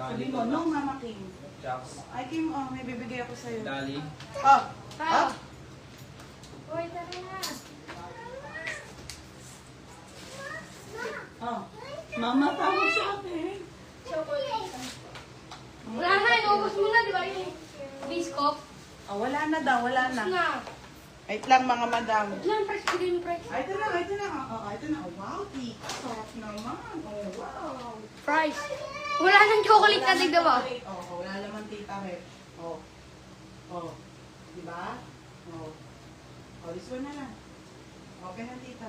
Sabi mo, no, Mama Kim. Chucks. Ay, Kim, oh, may bibigay ako sa'yo. Dali. Oh, Tao. oh. Uy, tara na. Oh. Mama, tawag sa akin. Chocolate. Wala na, inubos mo na, di ba? Yung biscuit. Oh, wala na daw, wala na. Ubus na. Wait lang, mga madam. Ilan, price? Bigay mo, price. Ay, ito na, ito na. Oh, ito na. Oh, wow, tita. Sarap naman. Oh, wow. Price. Wala nang chocolate na, tigda ba? Oh, wala naman tita, Rep. Oh. Oh. Di ba? Oh. Oh, this one na lang. Okay na, tita.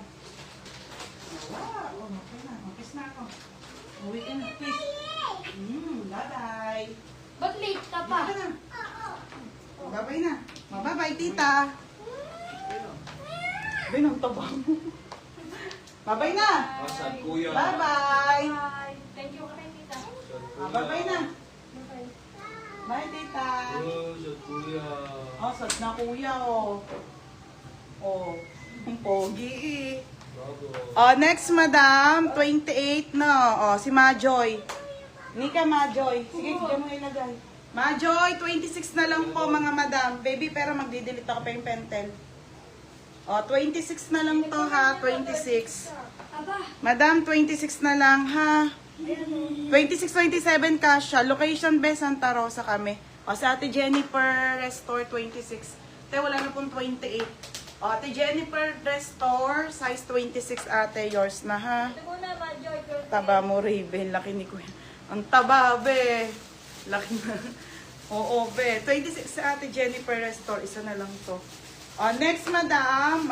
Oh, wow. Oh, okay na. Umpis na ako. Uwi ka na, please. Bye-bye. Ba't late ka Dito pa? ka na. Oh, bye-bye na. Oh, bye-bye, tita. Binong taba mo. Bye-bye na. Oh, sad kuya. Bye-bye. Bye. Thank you ka kay tita. Sad kuya. Ah, bye-bye na. Bye. Bye, tita. Oh, sad kuya. Oh, sad na kuya, oh. Oh, ang pogi eh. Bago. Oh, next, madam. 28 na. Oh, si Majoy. Nika, Majoy. Sige, diyan mo ilagay. Majoy, 26 na lang po, mga madam. Baby, pero magdidelete ako pa yung pentel. Oh, 26 na lang to, ha? 26. Aba. Madam, 26 na lang, ha? 26-27 kasha. Location, be, Santa Rosa kami. O, sa Ate Jennifer Restore, 26. Te, wala na pong 28. O, Ate Jennifer Restore, size 26, ate. Yours na, ha? Ito muna, Majoy. Taba mo, Raven. Laki ni Kuya. Ang taba, be. Laki na. Oo, be. 26 sa Ate Jennifer Restore. Isa na lang to. O, next, madam.